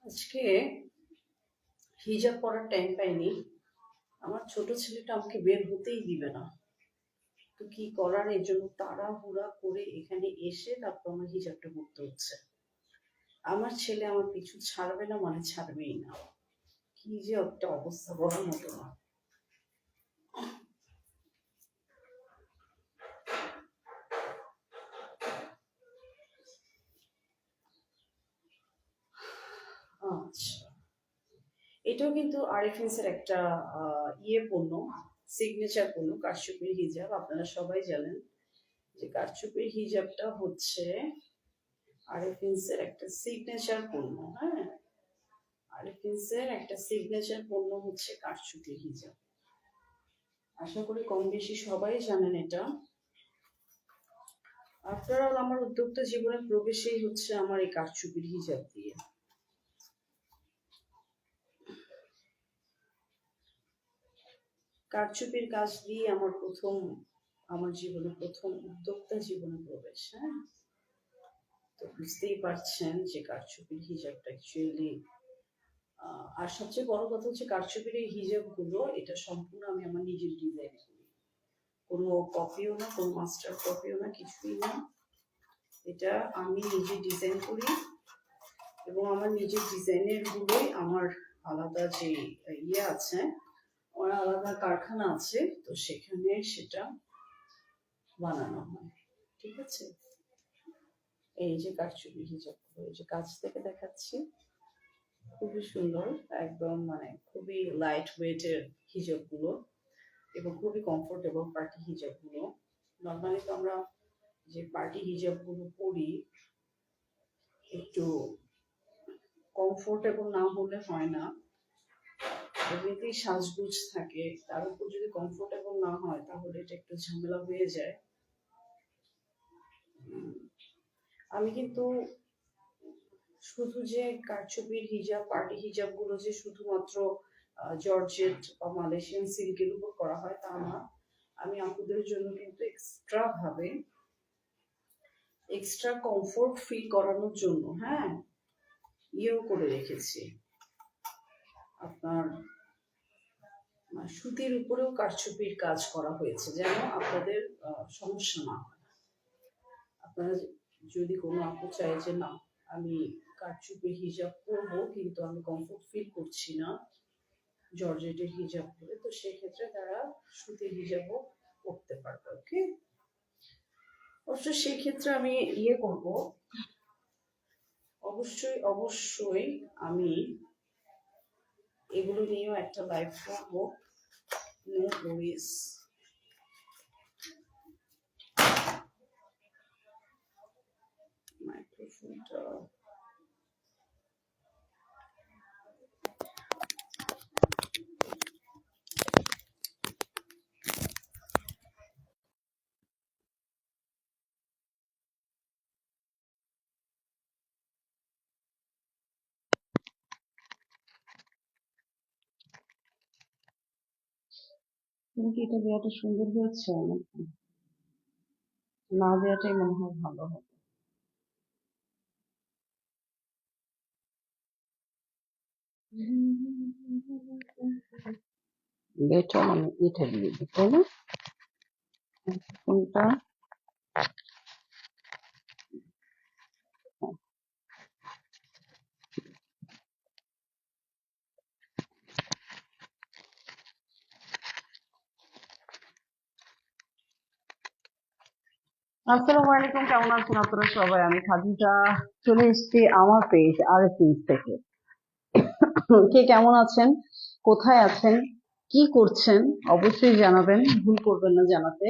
আজকে হিজাব পরার টাইম পাইনি। আমার ছোট ছেলেটা আমাকে বের হতেই দিবে না। তো কি করার, এই জন্য তাড়াহুড়া করে এখানে এসে তারপর আমার হিজাবটা পরতে হচ্ছে। আমার ছেলে আমার পিছু ছাড়বে না, মানে ছাড়বেই না। কি যে একটা অবস্থা বলার মতো না। আচ্ছা, এটাও কিন্তু আরএফএনসের একটা পণ্য, সিগনেচার পণ্য, কারচুপির হিজাব। আপনারা সবাই জানেন যে কারচুপির হিজাবটা হচ্ছে আরএফএনসের একটা সিগনেচার পণ্য। হ্যাঁ, আরএফএনসের একটা সিগনেচার পণ্য হচ্ছে কারচুপির হিজাব। আশা করি কম বেশি সবাই জানেন এটা। আফটার অল আমার উদ্যোক্তা জীবনের প্রবেশেই হচ্ছে আমার এই কারচুপির হিজাব দিয়ে। কারচুপির কাজ দিয়ে আমার জীবনে প্রথম উদ্যোক্তা জীবনে প্রবেশ। হ্যাঁ, তো বুঝতেই পারছেন যে কারচুপির হিজাবটা অ্যাকচুয়ালি, আর সবচেয়ে বড় কথা হচ্ছে কারচুপির এই হিজাবগুলো এটা সম্পূর্ণ আমি আমার নিজের ডিজাইন করি। কোনো কপিও না, কোনো মাস্টার কপিও না, কিছুই না। এটা আমি নিজে ডিজাইন করি এবং আমার নিজের ডিজাইনের গুলোই আমার আলাদা যে আছে, আমার আলাদা কারখানা আছে, তো সেখানে সেটা বানানো হয়। ঠিক আছে, এই যে কারচুপি হিজাবগুলো, এই যে কাছ থেকে দেখাচ্ছি, খুবই সুন্দর, একদম মানে খুবই লাইট ওয়েটের হিজাবগুলো এবং খুবই কমফোর্টেবল পার্টি হিজাবগুলো। নর্মালি তো আমরা যে পার্টি হিজাবগুলো পরি একটু কমফোর্টেবল না হলে হয় না। এমনিতেই সাজগোজ থাকে, তার উপর যদি কমফোর্টেবল না হয় তাহলে এটা একটু ঝামেলা হয়ে যায়। আমি কিন্তু শুধু যে কারচুপির হিজাব, পার্টি হিজাব গুলো যে শুধুমাত্র জর্জেট বা মালয়েশিয়ান সিল্কের উপর করা হয় তা না। আমি আপুদের জন্য কিন্তু এক্সট্রা কমফোর্ট ফিল করানোর জন্য, হ্যাঁ, করে রেখেছি। আপনার সুতির উপরেও কারচুপির কাজ করা হয়েছে যেন আপনাদের সমস্যা না হয়। আপনারা যদি কোনো আপু চায় যে না আমি কারচুপির হিজাব পরবো কিন্তু আমি কমফোর্ট ফিল করছি না জর্জেটের হিজাব পরে, তো সেক্ষেত্রে তারা সুতির হিজাবও পরতে পারবে। ওকে, অবশ্য সেই ক্ষেত্রে আমি করব, অবশ্যই আমি এগুলো নিয়েও একটা লাইভ করবো। No worries. মাইক্রোফোনটা কিন্তু এটা দেওয়াটা সুন্দর হয়েছে নাকি না দেওয়াটাই মনে হয় ভালো হবে। এটা মানে এটা দিয়ে দিই, তাই না? কোনটা? আসসালামু আলাইকুম, কেমন আছেন আপনারা সবাই? আমি খাদিজা চলে এসেছি আমার পেজ আরএফএনস থেকে। কে কেমন আছেন, কোথায় আছেন, কি করছেন অবশ্যই জানাবেন, ভুল করবেন না জানাতে।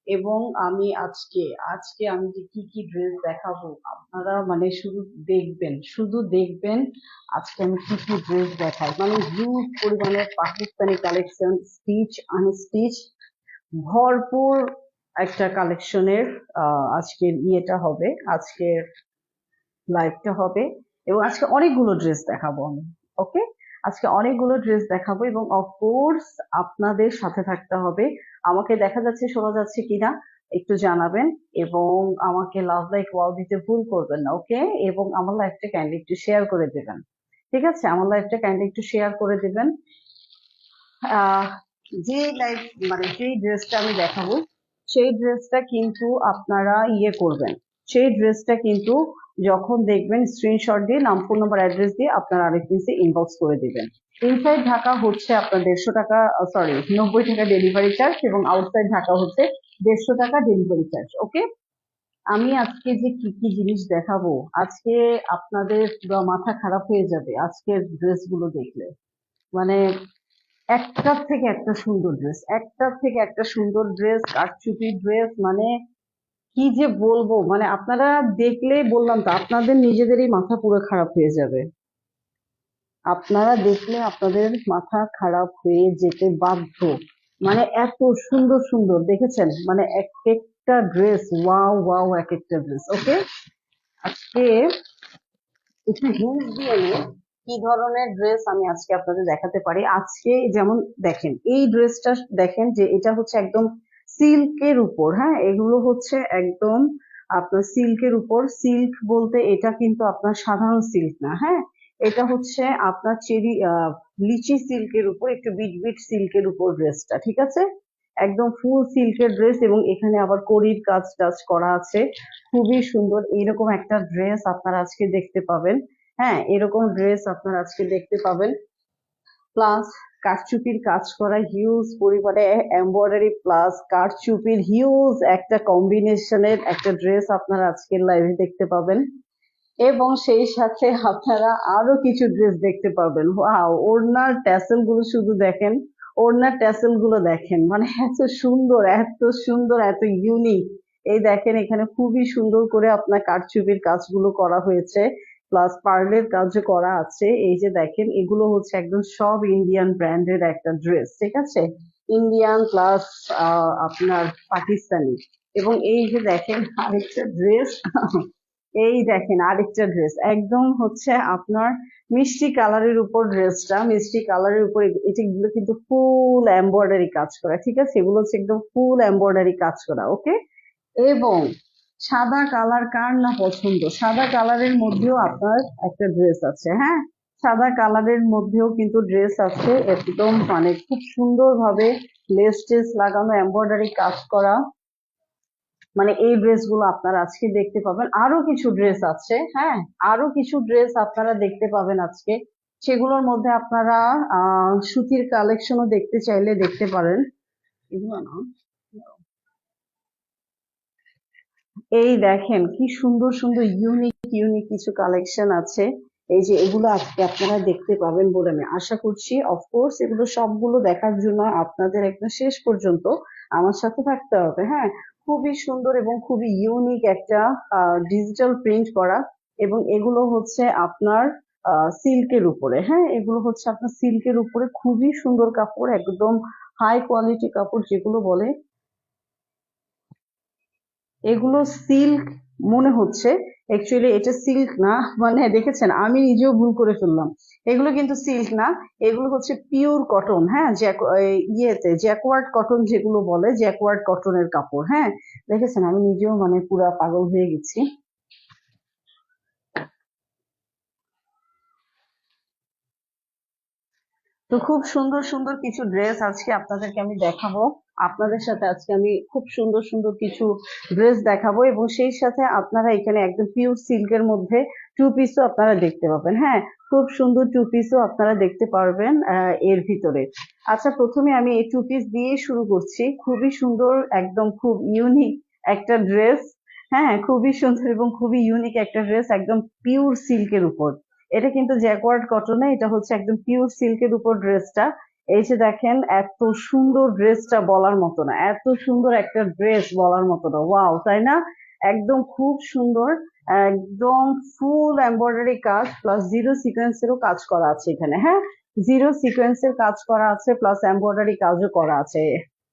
এবং আমি আজকে আজকে আমি যে কি কি ড্রেস দেখাবো আপনারা মানে শুধু দেখবেন আজকে আমি কি কি ড্রেস দেখাই, মানে হিউজ পরিমাণে পাকিস্তানি কালেকশন, স্টিচ আনস্টিচ, ভরপুর একটা কালেকশনের আজকের ইয়েটা হবে, আজকের লাইভটা হবে। এবং আজকে অনেকগুলো ড্রেস দেখাবো আমি। ওকে, আজকে অনেকগুলো ড্রেস দেখাবো এবং অফকোর্স আপনাদের সাথে থাকতে হবে। আমাকে দেখা যাচ্ছে শোনা যাচ্ছে কিনা একটু জানাবেন, এবং আমাকে লাভ লাইক ওয়াও দিতে ভুল করবেন না। ওকে, এবং আমার লাইভটা কাইন্ডলি একটু শেয়ার করে দিবেন। ঠিক আছে, আমার লাইভটা কাইন্ডলি একটু শেয়ার করে দিবেন। আহ যে লাইভ মানে যেই ড্রেসটা আমি দেখাবো সেই ড্রেসটা কিন্তু আপনারা ইয়ে করবেন, সেই ড্রেসটা কিন্তু যখন দেখবেন স্ক্রিনশট দিয়ে নাম ফোন নাম্বার অ্যাড্রেস দিয়ে আপনারা আরেক পিসে ইনবক্স করে দিবেন। ইনসাইড ঢাকা হচ্ছে আপনার 150 টাকা, সরি 90 টাকা ডেলিভারি চার্জ, এবং আউটসাইড ঢাকা হচ্ছে 150 টাকা ডেলিভারি চার্জ। ওকে, আমি আজকে যে কি কি জিনিস দেখাবো, আজকে আপনাদের পুরো মাথা খারাপ হয়ে যাবে আজকের ড্রেসগুলো দেখলে। মানে একটার থেকে একটা সুন্দর ড্রেস, একটার থেকে একটা সুন্দর ড্রেস, কারচুপি ড্রেস, মানে কি যে বলবো, মানে আপনারা দেখলেই বললাম তো আপনাদের নিজেদেরই মাথা পুরো খারাপ হয়ে যাবে। আপনারা দেখলে আপনাদের মাথা খারাপ হয়ে যেতে বাধ্য। মানে এত সুন্দর সুন্দর দেখেছেন, মানে এক একটা ড্রেস, ওয়াও ওয়াও, এক একটা ড্রেস। ওকে, আজকে একটু হিন্টস দিয়ে নিই কি ধরনের ড্রেস আমি আজকে আপনাদের দেখাতে পারি। আজকে যেমন দেখেন এই ড্রেসটা, দেখেন যে এটা হচ্ছে একদম সিল্কের উপর, হ্যাঁ এগুলো হচ্ছে একদম আপনার সিল্কের উপর। সিল্ক বলতে এটা কিন্তু আপনার সাধারণ সিল্ক না, হ্যাঁ এটা হচ্ছে আপনার লিচি সিল্কের উপর, একটু বিট বিট সিল্কের উপর ড্রেসটা, ঠিক আছে, একদম ফুল সিল্কের ড্রেস, এবং এখানে আবার কড়ির কাজ টাজ করা আছে, খুবই সুন্দর। এইরকম একটা ড্রেস আপনারা আজকে দেখতে পাবেন। হ্যাঁ, এরকম ড্রেস আপনারা আজকে দেখতে পাবেন। প্লাস কারচুপির কাজ করা হিউজ পরিমাণে এমব্রয়ডারি প্লাস কারচুপির হিউজ একটা কম্বিনেশনের একটা ড্রেস আপনারা আজকের লাইভে দেখতে পাবেন। এবং সেই সাথে আপনারা আরো কিছু ড্রেস দেখতে পাবেন। ওয়াও, ওড়নার ট্যাসেল গুলো শুধু দেখেন, ওড়নার ট্যাসেল গুলো দেখেন, মানে এত সুন্দর, এত সুন্দর, এত ইউনিক। এই দেখেন এখানে খুবই সুন্দর করে আপনার কারচুপির কাজগুলো করা হয়েছে, প্লাস পার্লের কাজও করা আছে। এই যে দেখেন এগুলো হচ্ছে একদম সব ইন্ডিয়ান ব্র্যান্ডের একটা ড্রেস, ঠিক আছে, ইন্ডিয়ান প্লাস আপনার পাকিস্তানি। এবং এই যে দেখেন আরেকটা ড্রেস, এই দেখেন আরেকটা ড্রেস একদম হচ্ছে আপনার মিষ্টি কালারের উপর, ড্রেসটা মিষ্টি কালারের উপর, এগুলো কিন্তু ফুল এমব্রয়ডারি কাজ করা, ঠিক আছে, এগুলো হচ্ছে একদম ফুল এমব্রয়ডারি কাজ করা। ওকে, এবং সাদা কালার কার না পছন্দ, সাদা কালারের মধ্যেও আপনার একটা ড্রেস আছে, হ্যাঁ সাদা কালারের মধ্যেও কিন্তু ড্রেস আছে, একদম মানে খুব সুন্দর ভাবে লেস টেস লাগানো, এমব্রয়ডারি কাজ করা, মানে এই ড্রেসগুলো আপনারা আজকে দেখতে পাবেন। আরো কিছু ড্রেস আছে, হ্যাঁ আরো কিছু ড্রেস আপনারা দেখতে পাবেন আজকে, সেগুলোর মধ্যে আপনারা সুতির কালেকশনও দেখতে চাইলে দেখতে পারেন। এগুলো না, এই দেখেন কি সুন্দর সুন্দর ইউনিক ইউনিক কিছু কালেকশন আছে। এই যে এগুলো আজকে আপনারা দেখতে পাবেন বলে আমি আশা করছি। অফকোর্স এগুলো সবগুলো দেখার জন্য আপনাদের একদম শেষ পর্যন্ত আমার সাথে থাকতে হবে। হ্যাঁ, খুবই সুন্দর এবং খুবই ইউনিক একটা ডিজিটাল প্রিন্ট করা, এবং এগুলো হচ্ছে আপনার সিল্কের উপরে, হ্যাঁ এগুলো হচ্ছে আপনার সিল্কের উপরে, খুবই সুন্দর কাপড়, একদম হাই কোয়ালিটি কাপড় যেগুলো বলে, এগুলো সিল্ক মনে হচ্ছে, অ্যাকচুয়ালি এটা সিল্ক না, মানে দেখেছেন আমি নিজেও ভুল করে ফেললাম, এগুলো কিন্তু সিল্ক না, এগুলো হচ্ছে পিওর কটন, হ্যাঁ ইয়েতে জ্যাকওয়ার্ড কটন যেগুলো বলে, জ্যাকওয়ার্ড কটনের কাপড়। হ্যাঁ, দেখেছেন আমি নিজেও মানে পুরা পাগল হয়ে গেছি। তো খুব সুন্দর সুন্দর কিছু ড্রেস আজকে আপনাদেরকে আমি দেখাবো, আপনাদের সাথে আজকে আমি খুব সুন্দর সুন্দর কিছু ড্রেস দেখাবো, এবং সেই সাথে আপনারা এখানে একদম পিওর সিল্কের মধ্যে টু পিসও আপনারা দেখতে পাবেন। হ্যাঁ, খুব সুন্দর টু পিসও আপনারা দেখতে পারবেন এর ভিতরে। আচ্ছা, প্রথমে আমি এই টু পিস দিয়ে শুরু করছি, খুবই সুন্দর, একদম খুব ইউনিক একটা ড্রেস। হ্যাঁ, খুবই সুন্দর এবং খুবই ইউনিক একটা ড্রেস, একদম পিওর সিল্কের উপর। এটা কিন্তু জ্যাকওয়ার্ড কটনে, এটা হচ্ছে একদম পিওর সিল্কের উপর ড্রেসটা। এই যে দেখেন এত সুন্দর ড্রেসটা বলার মতো না, এত সুন্দর একটা ড্রেস বলার মতো না, ওয়াও তাই না? একদম খুব সুন্দর, একদম ফুল এমব্রয়ডারি কাজ প্লাস জিরো সিকোয়েন্সেরও কাজ করা আছে এখানে, হ্যাঁ, জিরো সিকোয়েন্সের কাজ করা আছে প্লাস এমব্রয়ডারি কাজও করা আছে।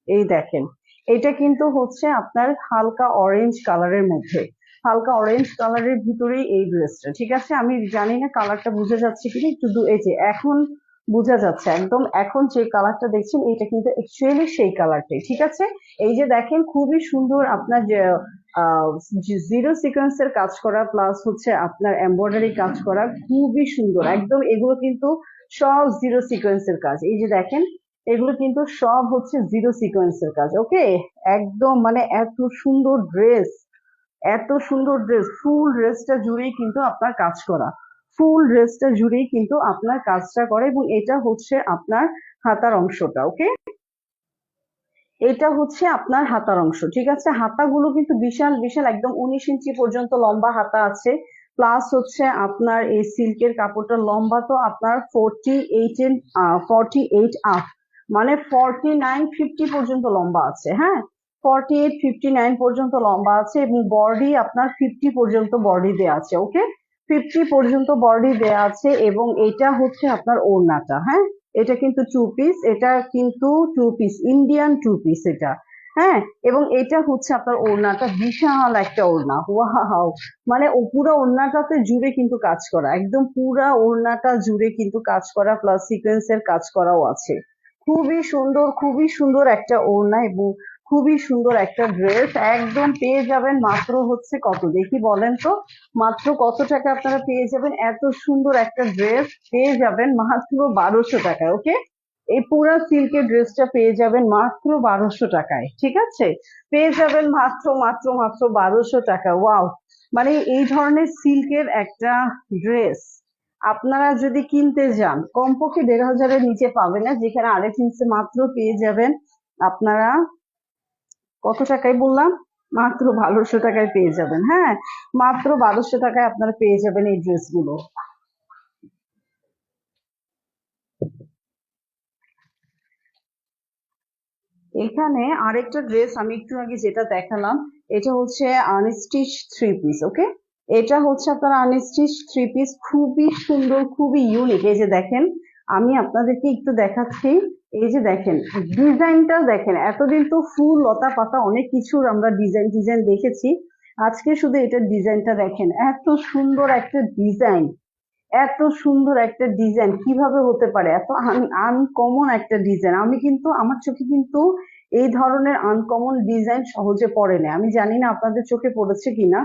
এই দেখেন, এটা কিন্তু হচ্ছে আপনার হালকা অরেঞ্জ কালারের মধ্যে, হালকা অরেঞ্জ কালারের ভিতরেই এই ড্রেসটা, ঠিক আছে? আমি জানি না কালারটা বোঝা যাচ্ছে কিনা, একটু এই যে এখন বোঝা যাচ্ছে একদম, এখন যে কালারটা দেখছেন এটা কিন্তু অ্যাকচুয়ালি সেই কালারটাই, ঠিক আছে? এই যে দেখেন খুবই সুন্দর আপনার যে জিরো সিকোয়েন্সের কাজ করা প্লাস হচ্ছে আপনার এমব্রয়ডারি কাজ করা, খুবই সুন্দর একদম। এগুলো কিন্তু সব জিরো সিকোয়েন্সের কাজ, এই যে দেখেন এগুলো কিন্তু সব হচ্ছে জিরো সিকোয়েন্সের কাজ, ওকে? একদম মানে এত সুন্দর ড্রেস, এত সুন্দর ড্রেস, ফুল ড্রেসটা জুড়েই কিন্তু আপনার কাজ করা, ফুল ড্রেসটা জুড়েই কিন্তু আপনার কাজটা করে, এবং এটা হচ্ছে আপনার হাতার অংশটা, ওকে? এটা হচ্ছে আপনার হাতার অংশ, ঠিক আছে? হাতাগুলো কিন্তু বিশাল বিশাল, একদম 19 ইঞ্চি পর্যন্ত লম্বা হাতা আছে, প্লাস হচ্ছে আপনার এই সিল্কের কাপড়টা লম্বা তো আপনার 48 আপ, মানে 49-50 পর্যন্ত লম্বা আছে, হ্যাঁ, 48-59 পর্যন্ত লম্বা আছে, এবং বডি আপনার 50 পর্যন্ত বডি দেয়া আছে, ওকে? 50 পর্যন্ত বডি দেয়া আছে, এবং এটা হচ্ছে আপনার ওড়নাটা, হ্যাঁ, এটা কিন্তু টু পিস, এটা কিন্তু two piece, Indian two piece এটা, হ্যাঁ। এবং এটা হচ্ছে আপনার ওড়নাটা, বিশাল একটা ওড়না, ওয়াও, মানে ও পুরো ওড়নাটাতে জুড়ে কিন্তু কাজ করা, একদম পুরা ওড়নাটা জুড়ে কিন্তু কাজ করা প্লাস সিকোয়েন্সের কাজ করাও আছে, খুবই সুন্দর, খুবই সুন্দর একটা ওড়না, এবং খুবই সুন্দর একটা ড্রেস, একদম পেয়ে যাবেন মাত্র হচ্ছে কত দেখি বলেন তো, মাত্র কত টাকা আপনারা পেয়ে যাবেন এত সুন্দর একটা ড্রেস? পেয়ে যাবেন মাত্র 1200 টাকায়, ওকে? এই পুরো সিল্কের ড্রেসটা পেয়ে যাবেন মাত্র 1200 টাকায়, ঠিক আছে? পেয়ে যাবেন মাত্র মাত্র মাত্র 1200 টাকা, ওয়াও! মানে এই ধরনের সিল্কের একটা ড্রেস আপনারা যদি কিনতে যান কমপক্ষে 1500-এর নিচে পাবেন না, যেখানে আরেক ইঞ্চি মাত্র পেয়ে যাবেন আপনারা কত টাকায় বললাম, মাত্র 1200 টাকায় পেয়ে যাবেন, হ্যাঁ, মাত্র 1200 টাকায় আপনারা পেয়ে যাবেন এই ড্রেসগুলো। এখানে আরেকটা ড্রেস আমি একটু আগে যেটা দেখালাম, এটা হচ্ছে আনস্টিচ থ্রি পিস, ওকে? এটা হচ্ছে আপনার আনস্টিচ থ্রি পিস, খুবই সুন্দর, খুবই ইউনিক। এই যে দেখেন, আমি আপনাদেরকে একটু দেখাচ্ছি, এই যে দেখেন ডিজাইনটা দেখেন, এতদিন তো ফুল লতা পাতা অনেক কিছুর আমরা ডিজাইন ডিজাইন দেখেছি, আজকে শুধু এটার ডিজাইনটা দেখেন, এত সুন্দর একটা ডিজাইন, এত সুন্দর একটা ডিজাইন কিভাবে হতে পারে, এত আনকমন একটা ডিজাইন। আমি কিন্তু আমার চোখে কিন্তু এই ধরনের আনকমন ডিজাইন সহজে পড়ে না, আমি জানি না আপনাদের চোখে পড়েছে কিনা,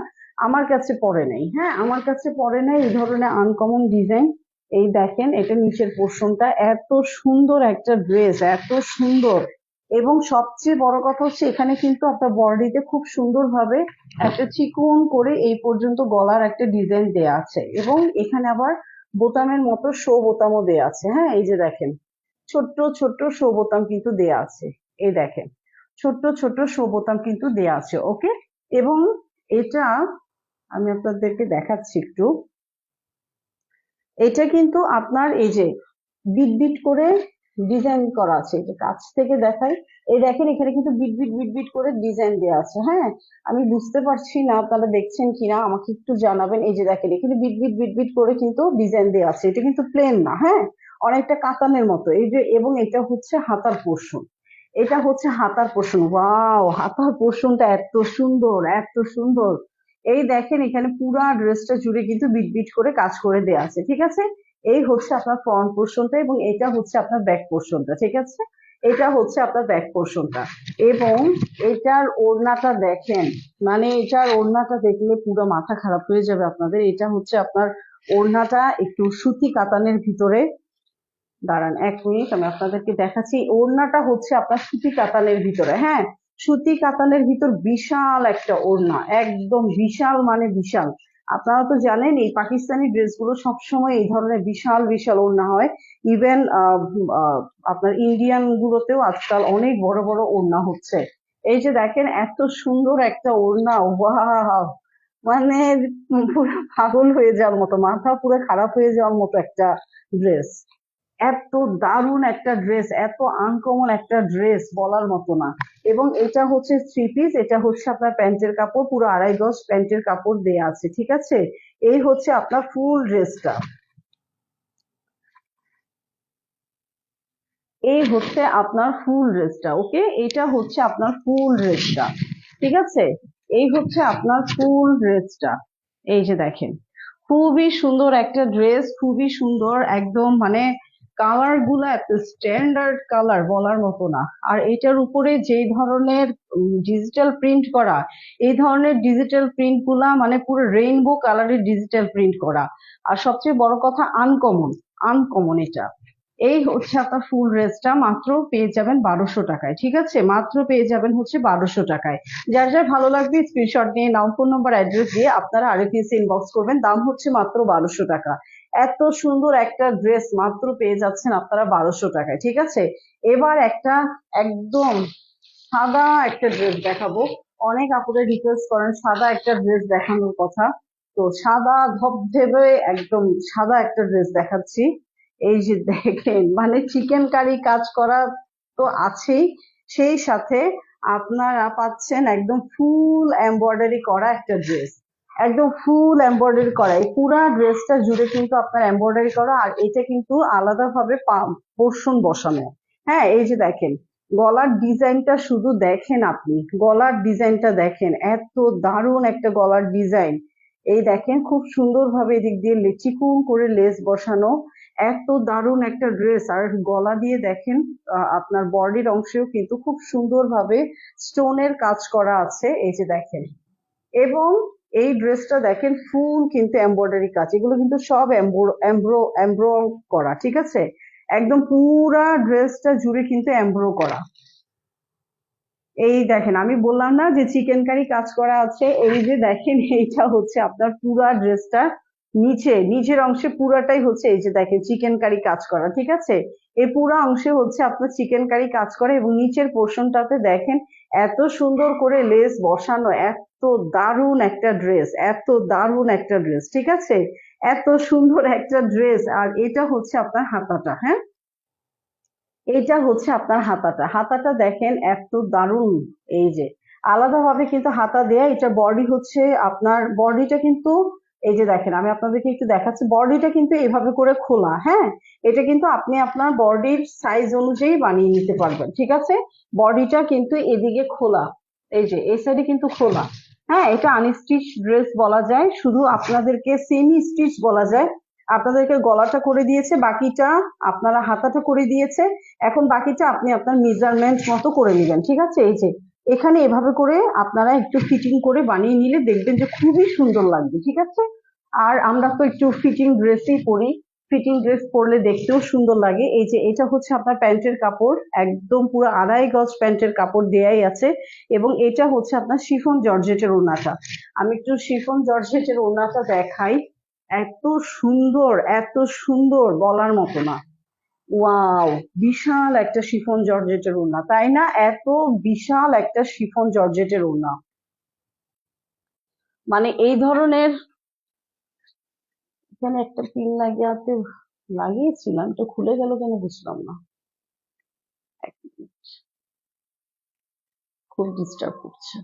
আমার কাছে পড়ে নাই, হ্যাঁ, আমার কাছে পড়ে নাই এই ধরনের আনকমন ডিজাইন। এই দেখেন এটা নিচের পোর্শনটা, এত সুন্দর একটা ড্রেস, এত সুন্দর, এবং সবচেয়ে বড় কথা হচ্ছে এখানে কিন্তু আপনার বডিতে খুব সুন্দরভাবে একটা চিকন করে এই পর্যন্ত গলার একটা ডিজাইন দেয়া আছে, এবং এখানে আবার বোতামের মতো শো বোতামও দেয়া আছে, হ্যাঁ, এই যে দেখেন ছোট্ট ছোট্ট শো বোতাম কিন্তু দেয়া আছে, এই দেখেন ছোট্ট ছোট্ট শো বোতাম কিন্তু দেয়া আছে, ওকে? এবং এটা আমি আপনাদেরকে দেখাচ্ছি একটু, এটা কিন্তু আপনার এই যে বিট বিট করে ডিজাইন করা আছে, এটা কাছ থেকে দেখাই, এই দেখেন এখানে কিন্তু বিট বিট বিট বিট করে ডিজাইন দেওয়া আছে, হ্যাঁ, আমি বুঝতে পারছি না আপনারা দেখছেন কিনা আমাকে একটু জানাবেন। এই যে দেখেন এখানে বিট বিট বিট বিট করে কিন্তু ডিজাইন দেওয়া আছে, এটা কিন্তু প্লেন না, হ্যাঁ, অনেকটা কাতানের মতো, এই যে, এবং এটা হচ্ছে হাতার পোর্শন, এটা হচ্ছে হাতার পোর্শন, ওয়াও, হাতার পোর্শনটা এত সুন্দর, এত সুন্দর। এই দেখেন এখানে পুরা ড্রেসটা জুড়ে কিন্তু বিট বিট করে কাজ করে দেওয়া আছে, ঠিক আছে? এই হচ্ছে আপনার ফ্রন্ট পোর্শনটা, এবং এটা হচ্ছে আপনার ব্যাক পোর্শনটা, ঠিক আছে? এটা হচ্ছে আপনার ব্যাক পোর্শনটা, এবং এটার ওড়নাটা দেখেন, মানে এটার ওড়নাটা দেখলে পুরো মাথা খারাপ হয়ে যাবে আপনাদের। এটা হচ্ছে আপনার ওড়নাটা একটু সুতি কাতানের ভিতরে, দাঁড়ান 1 মিনিট আমি আপনাদেরকে দেখাচ্ছি, ওড়নাটা হচ্ছে আপনার সুতি কাতানের ভিতরে, হ্যাঁ, সুতি কাতানের ভিতর বিশাল একটা ওড়না, একদম বিশাল মানে বিশাল। আপনারা তো জানেন এই পাকিস্তানি ড্রেসগুলো সবসময় এই ধরনের বিশাল বিশাল ওড়না হয়, ইভেন আপনার ইন্ডিয়ান গুলোতেও আজকাল অনেক বড় বড় ওড়না হচ্ছে। এই যে দেখেন এত সুন্দর একটা ওড়না, ওয়াও, মানে পুরো পাগল হয়ে যাওয়ার মতো, মাথা পুরো খারাপ হয়ে যাওয়ার মতো একটা ড্রেস। এত দারুণ একটা ড্রেস, এত আনকমন একটা ড্রেস বলার মতো না। এবং এটা হচ্ছে থ্রি পিস, এটা হচ্ছে আপনার প্যান্টের কাপড়, পুরো 2.5 গজ প্যান্টের কাপড় দেয়া আছে, ঠিক আছে। এই হচ্ছে আপনার ফুল ড্রেসটা, এই হচ্ছে আপনার ফুল ড্রেসটা। ওকে, এটা হচ্ছে আপনার ফুল ড্রেসটা, ঠিক আছে। এই হচ্ছে আপনার ফুল ড্রেসটা। এই যে দেখেন, খুবই সুন্দর একটা ড্রেস, খুবই সুন্দর একদম, মানে কালার গুলা এত স্ট্যান্ডার্ড কালার বলার মতো না। আর এটার উপরে যেই ধরনের ডিজিটাল প্রিন্ট করা, এই ধরনের ডিজিটাল প্রিন্ট গুলা মানে পুরো রেইনবো কালারের ডিজিটাল প্রিন্ট করা। আর সবচেয়ে বড় কথা, আনকমন, আনকমন এটা। এই হচ্ছে আপনার ফুল ড্রেসটা, মাত্র পেয়ে যাবেন 1200 টাকায়, ঠিক আছে। মাত্র পেয়ে যাবেন হচ্ছে 1200 টাকায়। যার যার ভালো লাগবে স্ক্রিনশট নিয়ে নাম, ফোন নাম্বার, অ্যাড্রেস দিয়ে আপনারা আরএফএস ইনবক্স করবেন। দাম হচ্ছে মাত্র 1200 টাকা। এত সুন্দর একটা ড্রেস মাত্র পেয়ে যাচ্ছেন আপনারা 1200 টাকায়, ঠিক আছে। এবার একটা একদম সাদা একটা ড্রেস দেখাবো। অনেক আপুদের রিকোয়েস্ট করেন সাদা একটা ড্রেস দেখানোর কথা, তো সাদা ধবধবে একদম সাদা একটা ড্রেস দেখাচ্ছি। এই যে দেখেন, মানে চিকেন কারি কাজ করা তো আছেই, সেই সাথে আপনারা পাচ্ছেন একদম ফুল এমব্রয়ডারি করা একটা ড্রেস। একদম ফুল এমব্রয়ডারি করা, এই পুরা ড্রেসটা জুড়ে কিন্তু আপনার এমব্রয়ডারি করা। আর এটা কিন্তু আলাদাভাবে পোর্শন বসানো। হ্যাঁ, এই যে দেখেন, গলার ডিজাইনটা শুধু দেখেন, আপনি গলার ডিজাইনটা দেখেন, এত দারুণ একটা গলার ডিজাইন। এই দেখেন, খুব সুন্দরভাবে এদিক দিয়ে চিকন করে লেস বসানো, এত দারুণ একটা ড্রেস। আর গলা দিয়ে দেখেন, আপনার বডির অংশেও কিন্তু খুব সুন্দরভাবে স্টোনের কাজ করা আছে, এই যে দেখেন। এবং এই ড্রেসটা দেখেন ফুল কিন্তু এমব্রয়ডারি কাজ, এগুলো কিন্তু সব এমব্রো করা, ঠিক আছে। একদম পুরা ড্রেসটা জুড়ে কিন্তু এমব্রো করা। এই দেখেন, আমি বললাম না যে চিকেন কারি কাজ করা আছে, এই যে দেখেন, এইটা হচ্ছে আপনার পুরা ড্রেসটা নিচের অংশে পুরাটাই হচ্ছে, এই যে দেখেন চিকেন কারি কাজ করা, ঠিক আছে। এই পুরা অংশে হচ্ছে আপনার চিকেন কারি কাজ করা, এবং নিচের পোর্শনটাতে দেখেন এত সুন্দর করে লেস বসানো। এত দারুণ একটা ড্রেস, এত দারুণ একটা ড্রেস, ঠিক আছে। এত সুন্দর একটা ড্রেস। আর এটা হচ্ছে আপনার হাতাটা, হ্যাঁ, এটা হচ্ছে আপনার হাতাটা। হাতাটা দেখেন এত দারুণ, এই যে আলাদাভাবে কিন্তু হাতা দেয়া। এটা বডি হচ্ছে আপনার, বডিটা কিন্তু এই যে দেখেন, আমি আপনাদেরকে একটু দেখাচ্ছি, বডিটা কিন্তু এভাবে করে খোলা, হ্যাঁ। এটা কিন্তু আপনি আপনার বডির সাইজ অনুযায়ী বানিয়ে নিতে পারবেন, ঠিক আছে। বডিটা কিন্তু এদিকে খোলা, এই যে এই সাইডে কিন্তু খোলা। হ্যাঁ, এটা আনস্টিচ ড্রেস বলা যায়, শুধু আপনাদেরকে সেমি স্টিচ বলা যায়। আপনাদেরকে গলাটা করে দিয়েছে, বাকিটা আপনারা হাতাটা করে দিয়েছে। এখন বাকিটা আপনি আপনার মেজারমেন্ট মতো করে নেবেন, ঠিক আছে। এই যে এখানে এভাবে করে আপনারা একটু ফিটিং করে বানিয়ে নিলে দেখবেন যে খুবই সুন্দর লাগবে, ঠিক আছে। আর আমরা তো একটু ফিটিং ড্রেসই পরি, ফিটিং ড্রেস পরলে দেখতেও সুন্দর লাগে। এই যে এটা হচ্ছে আপনার প্যান্টের কাপড়, একদম পুরো 2.5 গজ প্যান্টের কাপড় দেয়াই আছে। এবং এটা হচ্ছে আপনার শিফন জর্জেটের ওড়নাটা। আমি একটু শিফন জর্জেটের ওড়নাটা দেখাই। এত সুন্দর, এত সুন্দর বলার মতো না। ওয়াও, বিশাল একটা শিফন জর্জেটের ওড়না, তাই না? এত বিশাল একটা শিফন জর্জেটের ওড়না, মানে এই ধরনের। এখানে একটা পিন লাগিয়েছে, লাগিয়েছিলাম, তো খুলে গেল কেন বুঝলাম না। এক মিনিট, খুব ডিস্টার্ব করছে।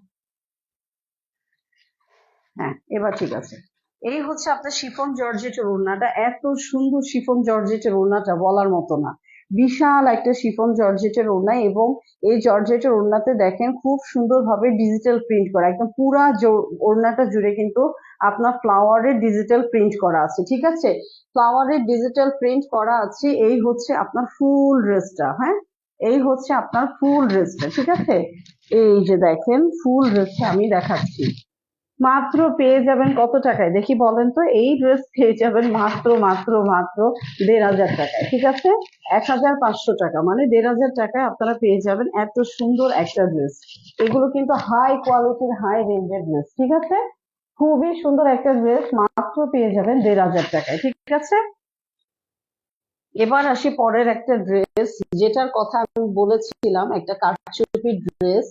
হ্যাঁ, এবার ঠিক আছে। এই হচ্ছে আপনার শিফন জর্জেটের ওড়নাটা, এত সুন্দর শিফন জর্জেটের ওড়নাটা বলার মতো না। বিশাল একটা শিফন জর্জেটের ওড়না, এবং এই জর্জেটের ওড়নাতে দেখেন খুব সুন্দরভাবে ডিজিটাল প্রিন্ট করা, একদম পুরা ওড়নাটা জুড়ে কিন্তু আপনার ফ্লাওয়ারের ডিজিটাল প্রিন্ট করা আছে, ঠিক আছে। ফ্লাওয়ারের ডিজিটাল প্রিন্ট করা আছে। এই হচ্ছে আপনার ফুল ড্রেসটা, হ্যাঁ, এই হচ্ছে আপনার ফুল ড্রেসটা, ঠিক আছে। এই যে দেখেন ফুল ড্রেসটা আমি দেখাচ্ছি, মাত্র পেয়ে যাবেন কত টাকায় দেখি বলেন তো। এই ড্রেস পেয়ে যাবেন মাত্র মাত্র মাত্র 1500 টাকায়, ঠিক আছে। 1500 টাকা, মানে 1500 টাকায় আপনারা পেয়ে যাবেন এত সুন্দর একটা ড্রেস। এগুলো কিন্তু হাই কোয়ালিটির, হাই রেঞ্জের ড্রেস, ঠিক আছে। খুবই সুন্দর একটা ড্রেস, মাত্র পেয়ে যাবেন 1500 টাকায়, ঠিক আছে। এবার আসি পরের একটা ড্রেস, যেটার কথা আমি বলেছিলাম, একটা কারচুপি ড্রেস।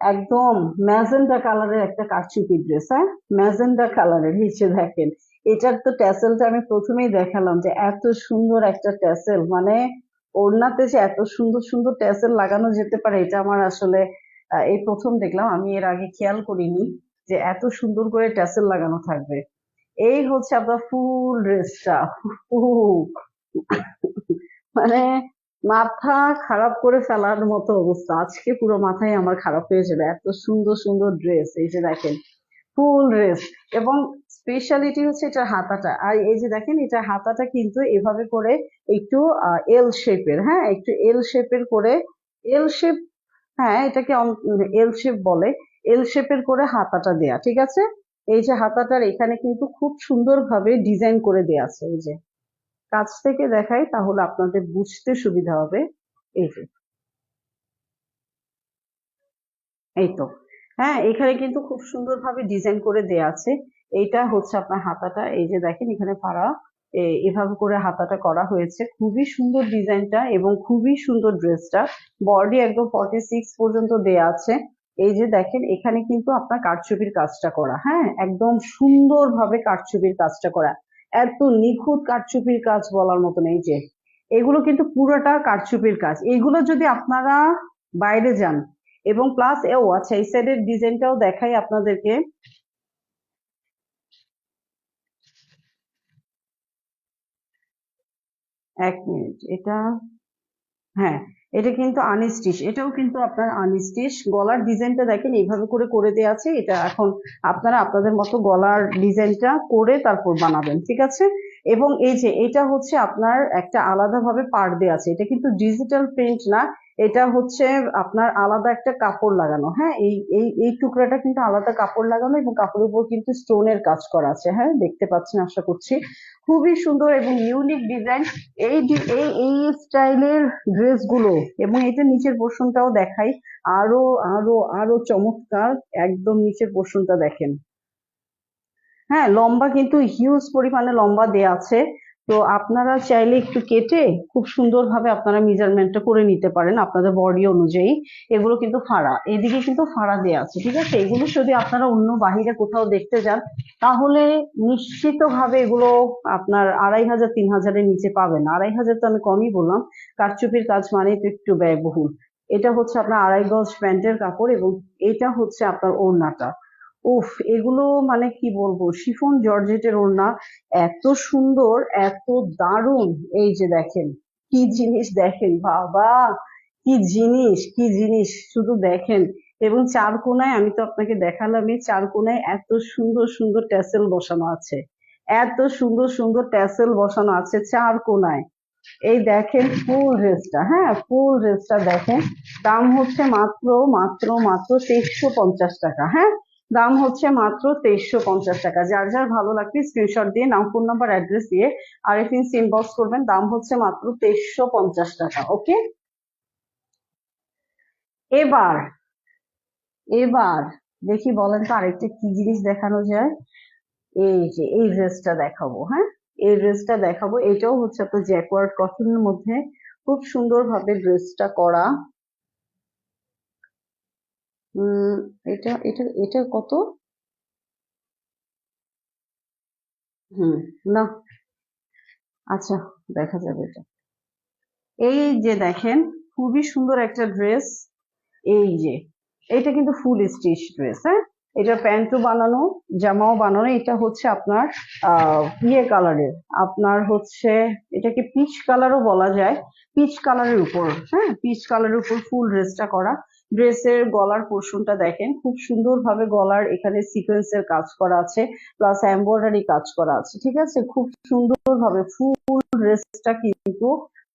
একদম ম্যাজেন্ডা কালারের একটা কারচুপি ড্রেস, হ্যাঁ, ম্যাজেন্ডা কালারের, নিচে দেখেন এটার তো ট্যাসেলটা আমি প্রথমেই দেখালাম যে এত সুন্দর একটা ট্যাসেল, মানে ওড়নাতে যে এত সুন্দর সুন্দর ট্যাসেল লাগানো যেতে পারে এটা আমার আসলে এই প্রথম দেখলাম। আমি এর আগে খেয়াল করিনি যে এত সুন্দর করে ট্যাসেল লাগানো থাকবে। এই হচ্ছে আপনার ফুল ড্রেসটা। মানে মাথা খারাপ করে ফেলার মতো অবস্থা, আজকে পুরো মাথায় আমার খারাপ হয়ে যাবে, এত সুন্দর সুন্দর ড্রেস। এই যে দেখেন ফুল ড্রেস, এবং স্পেশালিটি হচ্ছে এটা হাতাটা। আর এই যে দেখেন এটা হাতাটা কিন্তু এভাবে করে একটু এল শেপের, হ্যাঁ একটু এল শেপের করে, এল শেপ, হ্যাঁ এটাকে এল শেপ বলে। এল শেপের করে হাতাটা দেয়া, ঠিক আছে। এই যে হাতাটার এখানে কিন্তু খুব সুন্দরভাবে ডিজাইন করে দেয়া আছে। এই যে কাছ থেকে দেখাই তাহলে আপনাদের বুঝতে সুবিধা হবে। এই যে, এই তো, হ্যাঁ এখানে কিন্তু খুব সুন্দরভাবে ডিজাইন করে দেয়া আছে। এইটা হচ্ছে আপনার হাতাটা, এই যে দেখেন এখানে পাড়া এভাবে করে হাতাটা করা হয়েছে, খুবই সুন্দর ডিজাইনটা এবং খুবই সুন্দর ড্রেসটা। বডি একদম 46 পর্যন্ত দেয়া আছে। এই যে দেখেন এখানে কিন্তু আপনার কারচুপির কাজটা করা, হ্যাঁ একদম সুন্দরভাবে কারচুপির কাজটা করা, এত নিখুঁত কারচুপির কাজ বলার মতো নেই। যে এগুলো কিন্তু পুরোটা কারচুপির কাজ। এগুলো যদি আপনারা বাইরে যান, এবং প্লাস ও আচ্ছা এই সাইডের ডিজাইনটাও দেখাই আপনাদেরকে। এক মিনিট, এটা, হ্যাঁ এটা কিন্তু আনস্টিচ, এটাও কিন্তু আপনার আনস্টিচ। গলার ডিজাইনটা দেখেন এইভাবে করে করে দেওয়া আছে। এটা এখন আপনারা আপনাদের মতো গলার ডিজাইনটা করে তারপর বানাবেন, ঠিক আছে। এবং এই যে এটা হচ্ছে আপনার একটা আলাদাভাবে পাড় দেওয়া আছে, এটা কিন্তু ডিজিটাল প্রিন্ট না, এটা হচ্ছে আপনার আলাদা একটা কাপড় লাগানো, হ্যাঁ এই এই এই টুকরাটা কিন্তু আলাদা কাপড় লাগানো, এবং কাপড়ের উপর কিন্তু স্টোনের কাজ করা আছে, হ্যাঁ দেখতে পাচ্ছেন আশা করছি। খুবই সুন্দর এবং ইউনিক ডিজাইন এই স্টাইলের ড্রেসগুলো। এবং এটা নিচের পোর্শনটাও দেখাই, আরো আরো আরো চমৎকার। একদম নিচের পোর্শনটা দেখেন, হ্যাঁ লম্বা কিন্তু হিউজ পরিমাণে লম্বা দেয়া আছে। তো আপনারা চাইলে একটু কেটে খুব সুন্দরভাবে আপনারা মেজারমেন্টটা করে নিতে পারেন আপনাদের বডি অনুযায়ী। এগুলো কিন্তু ফাড়া, এদিকে কিন্তু ফাড়া দেয়া আছে, ঠিক আছে। এগুলো যদি আপনারা অন্য বাহিরে কোথাও দেখতে যান তাহলে নিশ্চিতভাবে এগুলো আপনার 2500 3000-এর নিচে পাবেন না। 2500 তো আমি কমই বললাম, কারচুপির কাজ মানে তো একটু ব্যয়বহুল। এটা হচ্ছে আপনার 2.5 গজ প্যান্টের কাপড়, এবং এটা হচ্ছে আপনার ওড়নাটা। উফ, এগুলো মানে কি বলবো, শিফন জর্জেটের ওড়না, এত সুন্দর, এত দারুণ। এই যে দেখেন কি জিনিস, দেখেন বাবা, কি জিনিস কি জিনিস, শুধু দেখেন। এবং চার কোনায়, আমি তো আপনাকে দেখালাম, এই চার কোনায় এত সুন্দর সুন্দর ট্যাসেল বসানো আছে, এত সুন্দর সুন্দর ট্যাসেল বসানো আছে চার কোনায়। এই দেখেন ফুল ড্রেসটা, হ্যাঁ ফুল ড্রেসটা দেখেন। দাম হচ্ছে মাত্র মাত্র মাত্র 2350 টাকা, হ্যাঁ দাম হচ্ছে মাত্র 2350 টাকা। যার যার ভালো লাগবে স্ক্রিনশট দিয়ে নাম, ফোন নাম্বার, অ্যাড্রেস দিয়ে আরএফ ইনবক্স করবেন। দাম হচ্ছে মাত্র 2350 টাকা। ওকে, এবার এবার দেখি বলেন তো আরেকটা কি জিনিস দেখানো যায়। এই যে এই ড্রেসটা দেখাবো, হ্যাঁ এই ড্রেসটা দেখাবো। এটাও হচ্ছে আপনার জ্যাকওয়ার্ড কটনের মধ্যে খুব সুন্দরভাবে ড্রেসটা করা। উম এটা এটা এটা কত? হুম, না, আচ্ছা দেখা যাবে এটা। এই যে দেখেন খুবই সুন্দর একটা ড্রেস। এই যে এটা কিন্তু ফুল স্টিচ ড্রেস, হ্যাঁ এটা প্যান্টও বানানো, জামাও বানানো। এটা হচ্ছে আপনার ইয়ে কালারের, আপনার হচ্ছে এটাকে পিচ কালারও বলা যায়, পিচ কালারের উপর, হ্যাঁ পিচ কালারের উপর ফুল ড্রেসটা করা। ড্রেসের গলার পোর্শনটা দেখেন, খুব সুন্দরভাবে গলার এখানে সিকোয়েন্সের কাজ করা আছে, প্লাস এমব্রয়ডারি কাজ করা আছে, ঠিক আছে। খুব সুন্দরভাবে ফুল ড্রেসটা কিন্তু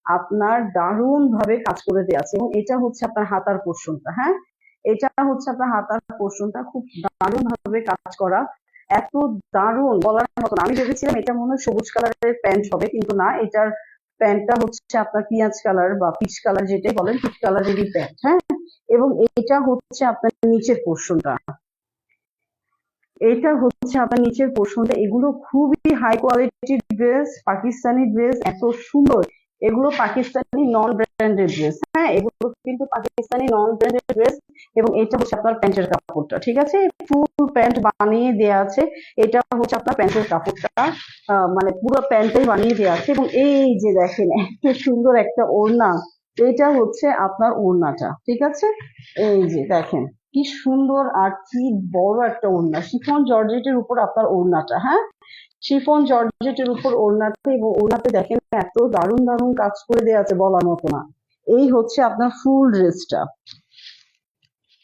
আপনার দারুণ ভাবে কাজ করে দেওয়া আছে। এবং এটা হচ্ছে আপনার হাতার পোর্শনটা, হ্যাঁ এটা হচ্ছে আপনার হাতার পোর্শনটা, খুব দারুণ ভাবে কাজ করা, এত দারুণ বলার মতন। আমি ভেবেছিলাম এটা মনে হয় সবুজ কালারের প্যান্ট হবে, কিন্তু না, এটার প্যান্টটা হচ্ছে আপনার পিঁয়াজ কালার বা পিচ কালার, যেটাই বলেন পিচ কালারেরই প্যান্ট, হ্যাঁ। এবং এটা হচ্ছে আপনার নিচের পোর্শনটা, এটা হচ্ছে আপনার নিচের পোর্শনটা। এগুলো খুবই হাই কোয়ালিটির ড্রেস, পাকিস্তানি ড্রেস, এত সুন্দর। এগুলো পাকিস্তানি নন ব্র্যান্ডেড ড্রেস। হ্যাঁ, এগুলো কিন্তু পাকিস্তানি নন ব্র্যান্ডেড ড্রেস। এবং এটা হচ্ছে আপনার প্যান্টের কাপড়টা, ঠিক আছে? ফুল প্যান্ট বানিয়ে দেওয়া আছে। এটা হচ্ছে আপনার প্যান্টের কাপড়টা, মানে পুরো প্যান্টটাই বানিয়ে দেওয়া আছে। এবং এই যে দেখেন এত সুন্দর একটা ওড়না, এটা হচ্ছে আপনার ওড়নাটা, ঠিক আছে? এই যে দেখেন কি সুন্দর আর কি বড় একটা ওড়না, শিফন জর্জেটের উপর আপনার ওড়নাটা। হ্যাঁ, শিফন জর্জেটের উপর ওড়নাতে, এবং ওড়নাতে দেখেন এত দারুণ দারুণ কাজ করে দেওয়া আছে বলার মতো না। এই হচ্ছে আপনার ফুল ড্রেসটা,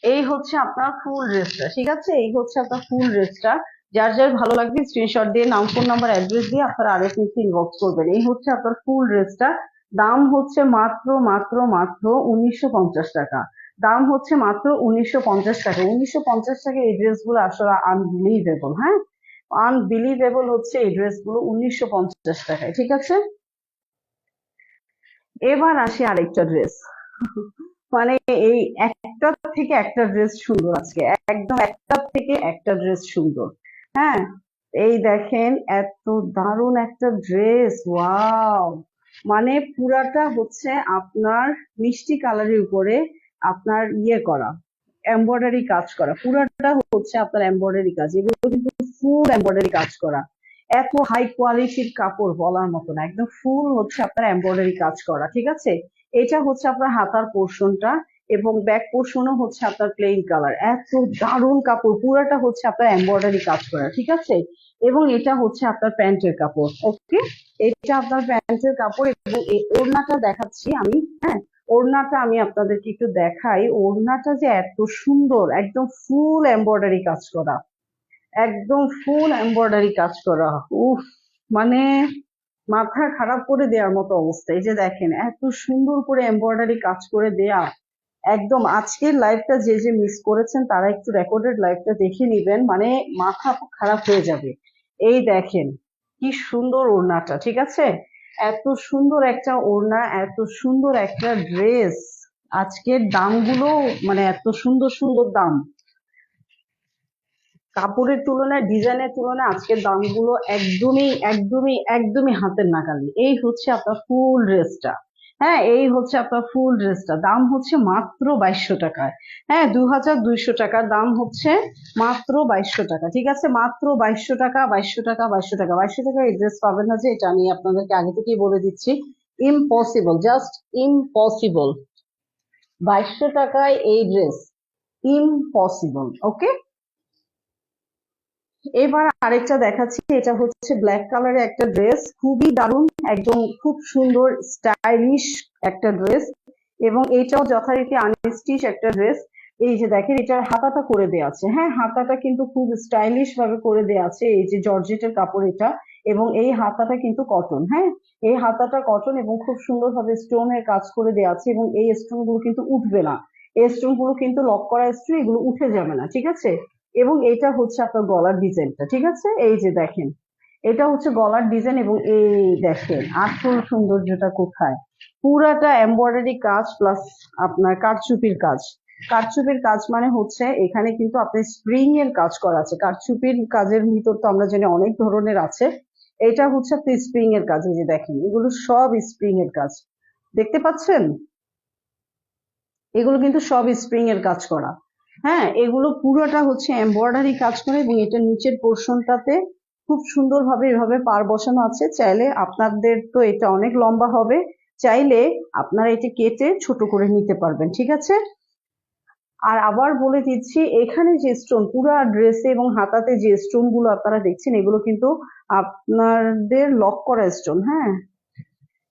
এই হচ্ছে আপনার ফুল ড্রেসটা, ঠিক আছে? এই হচ্ছে আপনার ফুল ড্রেসটা। যার যার ভালো লাগবে স্ক্রিনশট দিয়ে নাম, ফোন নাম্বার, অ্যাড্রেস দিয়ে আপনারা আরএসএমসি ইনবক্স করবেন। এই হচ্ছে আপনার ফুল ড্রেসটা। দাম হচ্ছে মাত্র মাত্র মাত্র 1950 টাকা। দাম হচ্ছে মাত্র 1950 টাকা। 1950 টাকা এই ড্রেসগুলো আসলে আনবিলিভেবল। হ্যাঁ, আনবিলিভেবল হচ্ছে এই ড্রেসগুলো 1950 টাকায়, ঠিক আছে? এবার আসি আরেকটা ড্রেস। মানে এই একটা থেকে একটা ড্রেস সুন্দর আজকে, একদম একটা থেকে একটা ড্রেস সুন্দর। হ্যাঁ, এই দেখেন এত দারুণ একটা ড্রেস, ওয়াও! মানে পুরাটা হচ্ছে আপনার মিষ্টি কালারের উপরে আপনার ইয়ে করা, এমব্রয়ডারি কাজ করা। পুরাটা হচ্ছে আপনার এমব্রয়ডারি কাজ, এগুলো কিন্তু ফুল এমব্রয়ডারি কাজ করা। এত হাই কোয়ালিটির কাপড় বলার মতো না, একদম ফুল হচ্ছে আপনার এমব্রয়ডারি কাজ করা, ঠিক আছে? এটা হচ্ছে আপনার হাতার পোর্শনটা, এবং ব্যাক পোর্শনও হচ্ছে আপনার প্লেন কালার। এত দারুণ কাপড়, পুরাটা হচ্ছে আপনার এমব্রয়ডারি কাজ করা, ঠিক আছে? এবং এটা হচ্ছে আপনার প্যান্টের কাপড়, ওকে? এটা আপনার প্যান্টের কাপড়। এবং এই ওড়নাটা দেখাচ্ছি আমি। হ্যাঁ, ওড়নাটা আমি আপনাদেরকে একটু দেখাই। ওড়নাটা যে এত সুন্দর, একদম ফুল এমব্রয়ডারি কাজ করা, একদম ফুল এমব্রয়ডারি কাজ করা। উফ, মানে মাথা খারাপ করে দেওয়ার মতো অবস্থা। এই যে দেখেন এত সুন্দর করে এমব্রয়ডারি কাজ করে দেয়া। একদম আজকের লাইভটা যে যে মিস করেছেন তারা একটু রেকর্ডেড লাইভটা দেখে নিবেন, মানে মাথা খারাপ হয়ে যাবে। এই দেখেন কি সুন্দর ওড়নাটা, ঠিক আছে? এত সুন্দর একটা ওড়না, এত সুন্দর একটা ড্রেস। আজকের দামগুলো মানে এত সুন্দর সুন্দর দাম, কাপড়ের তুলনায়, ডিজাইনের তুলনায় আজকের দামগুলো একদমই একদমই একদমই হাতের নাগালে। এই হচ্ছে আপনার ফুল ড্রেসটা। হ্যাঁ, এই হচ্ছে আপনার ফুল ড্রেসটা, দাম হচ্ছে মাত্র 2200 টাকায়। হ্যাঁ, 2200 টাকার দাম হচ্ছে মাত্র 2200 টাকা, ঠিক আছে? মাত্র 2200 টাকা, 2200 টাকা, 2200 টাকা। 2200 টাকা এই ড্রেস পাবেন না যে, এটা আমি আপনাদেরকে আগে থেকেই বলে দিচ্ছি। Impossible, just impossible. 2200 টাকায় এই ড্রেস ইম্পসিবল, ওকে? এবার আরেকটা দেখাচ্ছি। এটা হচ্ছে ব্ল্যাক কালারের একটা ড্রেস, খুবই দারুণ, একদম খুব সুন্দর স্টাইলিশ একটা ড্রেস। এবং এইটাও যথারীতি আনস্টিচ একটা ড্রেস। এই যে দেখেন এটার হাতাটা করে দেওয়া আছে। হ্যাঁ, হাতাটা কিন্তু খুব স্টাইলিশ ভাবে করে দেওয়া আছে, এই যে জর্জেটের কাপড় এটা। এবং এই হাতাটা কিন্তু কটন। হ্যাঁ, এই হাতাটা কটন এবং খুব সুন্দরভাবে স্টোনের কাজ করে দেওয়া আছে। এবং এই স্টোন গুলো কিন্তু উঠবে না, এই স্টোন গুলো কিন্তু লক করা স্টোন, এগুলো উঠে যাবে না, ঠিক আছে? এবং এটা হচ্ছে আপনার গলার ডিজাইনটা, ঠিক আছে? এই যে দেখেন এটা হচ্ছে গলার ডিজাইন। এবং এই দেখেন আসল সৌন্দর্যটা কোথায়, পুরাটা এমব্রয়ডারি কাজ প্লাস আপনার কারচুপির কাজ। কারচুপির কাজ মানে হচ্ছে এখানে কিন্তু আপনার স্প্রিং এর কাজ করা আছে। কারচুপির কাজের ভিতর তো আমরা জানি অনেক ধরনের আছে, এটা হচ্ছে আপনি স্প্রিং এর কাজ। এই যে দেখেন এগুলো সব স্প্রিং এর কাজ, দেখতে পাচ্ছেন? এগুলো কিন্তু সব স্প্রিং এর কাজ করা। হ্যাঁ, এগুলো পুরোটা হচ্ছে এমব্রয়ডারি কাজ করে। এবং এটা নিচের পোর্শনটাতে খুব সুন্দরভাবে এভাবে পার বসানো আছে। চাইলে আপনাদের তো এটা অনেক লম্বা হবে, চাইলে আপনারা এটা কেটে ছোট করে নিতে পারবেন, ঠিক আছে? আর আবার বলে দিচ্ছি, এখানে যে স্টোন পুরা ড্রেসে এবং হাতাতে যে স্টোন গুলো আপনারা দেখছেন, এগুলো কিন্তু আপনাদের লক করা স্টোন। হ্যাঁ,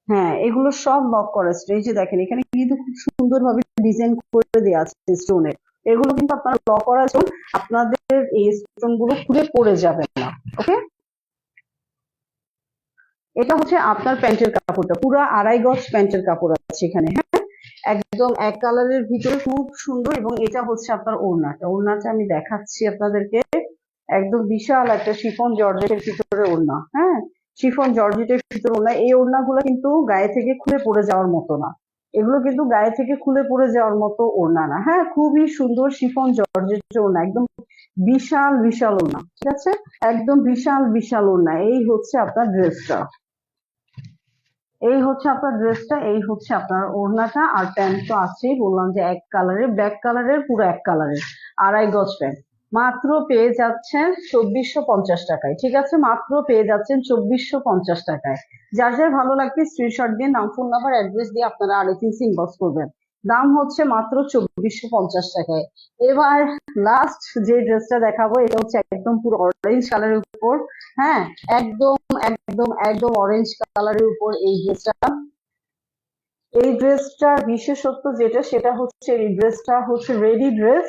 হ্যাঁ, এগুলো সব লক করা স্টোন। এই যে দেখেন এখানে কিন্তু খুব সুন্দরভাবে ডিজাইন করে দেওয়া আছে স্টোনের। এগুলো কিন্তু আপনারা লক করা স্টোন, আপনাদের এই স্টোন গুলো খুলে পড়ে যাবে না, ওকে? এটা হচ্ছে আপনার প্যান্টের কাপড়টা, পুরো 2.5 গজ প্যান্টের কাপড় আছে এখানে। হ্যাঁ, একদম এক কালারের ভিতরে খুব সুন্দর। এবং এটা হচ্ছে আপনার ওড়নাটা, ওড়নাটা আমি দেখাচ্ছি আপনাদেরকে। একদম বিশাল একটা শিফন জর্জেটের ভিতরে ওড়না। হ্যাঁ, শিফন জর্জেটের ভিতরে ওড়না। এই ওড়নাগুলো কিন্তু গায়ে থেকে খুলে পড়ে যাওয়ার মতো না, এগুলো কিন্তু গায়ে থেকে খুলে পড়ে যাওয়ার মতো ওড়না না। হ্যাঁ, খুবই সুন্দর শিফন জর্জেটের ওড়না, একদম বিশাল বিশাল ওড়না, ঠিক আছে? একদম বিশাল বিশাল ওড়না। এই হচ্ছে আপনার ড্রেসটা, এই হচ্ছে আপনার ড্রেসটা, এই হচ্ছে আপনার ওড়নাটা, আর প্যান্ট তো আছেই, বললাম যে এক কালারের, ব্ল্যাক কালারের, পুরো এক কালারের, 2.5 গজ প্যান্ট। মাত্র পেয়ে যাচ্ছেন 2450 টাকায়। ঠিক আছে, মাত্র পেয়ে যাচ্ছেন 2450 টাকায়। যার যার ভালো লাগবে স্ক্রিনশট দিয়ে নাম, ফোন নাম্বার, অ্যাড্রেস দিয়ে আপনারা আরো ইনবক্স করবেন। দাম হচ্ছে মাত্র 2450 টাকায়। এবার লাস্ট যে ড্রেসটা দেখাবো, এটা হচ্ছে একদম পুরো অরেঞ্জ কালারের উপর। হ্যাঁ, একদম একদম একদম অরেঞ্জ কালারের উপর এই ড্রেসটা। এই ড্রেসটার বিশেষত্ব যেটা, সেটা হচ্ছে এই ড্রেসটা হচ্ছে রেডি ড্রেস।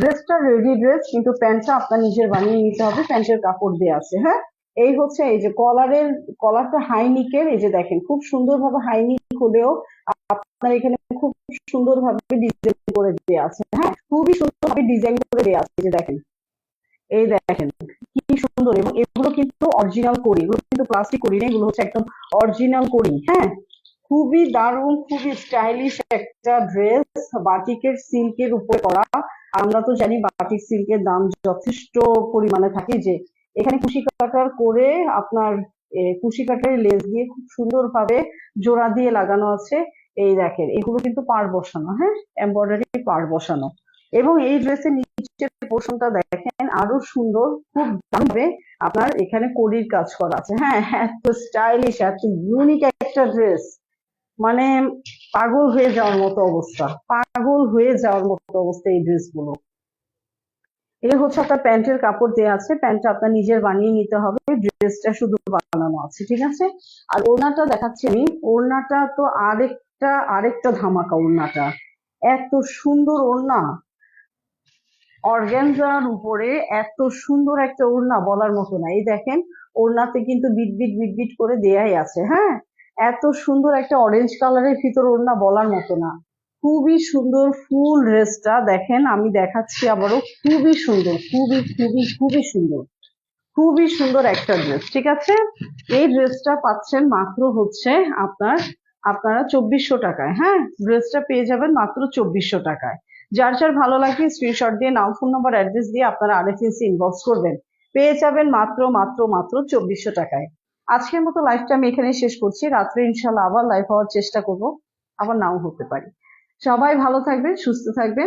ড্রেসটা রেডি ড্রেস, কিন্তু প্যান্টটা আপনার নিজের বানিয়ে নিতে হবে, প্যান্টের কাপড় দেওয়া আছে। হ্যাঁ, এই হচ্ছে এই যে কলারটা হাই নিকের, এই যে দেখেন খুব সুন্দরভাবে হাই নিক হলেও আপনার এখানে খুব সুন্দরভাবে ডিজাইন করে দেওয়া আছে। হ্যাঁ, খুবই সুন্দরভাবে ডিজাইন করে দেওয়া আছে, এই যে দেখেন, এই দেখেন কি সুন্দর। এবং এগুলো কিন্তু অরিজিনাল করি, এগুলো কিন্তু প্লাস্টিক করি না, এগুলো হচ্ছে একদম অরিজিনাল করি। হ্যাঁ, খুবই দারুণ, খুবই স্টাইলিশ একটা ড্রেস, বাটিকের সিল্কের উপরে করা। আমরা তো জানি বাটিক সিল্কের দাম যথেষ্ট পরিমাণে থাকে। যে এখানে কুশি কাটার করে আপনার কুশি কাটারের লেস দিয়ে খুব সুন্দর ভাবে জোড়া দিয়ে লাগানো আছে। এই দেখেন, এগুলো কিন্তু পার বসানো, হ্যাঁ, এমব্রয়ডারি পার বসানো। এবং এই ড্রেসের নিচের পোর্শনটা দেখেন আরো সুন্দর, খুব দারুণ। আপনার এখানে কড়ির কাজ করা আছে। হ্যাঁ, এত স্টাইলিশ, এত ইউনিক একটা ড্রেস, মানে পাগল হয়ে যাওয়ার মতো অবস্থা, পাগল হয়ে যাওয়ার মতো অবস্থা এই ড্রেসগুলো। এটা হচ্ছে আপনার প্যান্টের কাপড় দেওয়া আছে, প্যান্টটা আপনার নিজের বানিয়ে নিতে হবে, ড্রেসটা শুধু বানানো আছে। ঠিক আছে, আর ওড়নাটা দেখাচ্ছি আমি। ওড়নাটা তো আরেকটা আরেকটা ধামাকা ওড়নাটা, এত সুন্দর ওড়না, অর্গানজার উপরে এত সুন্দর একটা ওড়না বলার মতো না। এই দেখেন, ওড়নাতে কিন্তু বিটবিট বিটবিট করে দেয়াই আছে। হ্যাঁ, এত সুন্দর একটা অরেঞ্জ কালারের ভিতর ওড়না বলার মতো না, খুবই সুন্দর। ফুল ড্রেসটা দেখেন, আমি দেখাচ্ছি আবারও, খুবই সুন্দর, খুবই খুবই খুবই সুন্দর, খুবই সুন্দর একটা ড্রেস। ঠিক আছে, এই ড্রেসটা পাচ্ছেন মাত্র হচ্ছে আপনারা 2400 টাকায়। হ্যাঁ, ড্রেসটা পেয়ে যাবেন মাত্র 2400 টাকায়। যার যার ভালো লাগে স্ক্রিনশট দিয়ে নাম, ফোন নাম্বার, অ্যাড্রেস দিয়ে আপনারা আরএফএসি ইনবক্স করবেন। পেয়ে যাবেন মাত্র মাত্র মাত্র 2400 টাকায়। আজকের মতো লাইভটা আমি এখানে শেষ করছি। রাত্রে ইনশাল্লাহ আবার লাইভ হওয়ার চেষ্টা করব, আবার নাও হতে পারি। সবাই ভালো থাকবেন, সুস্থ থাকবেন।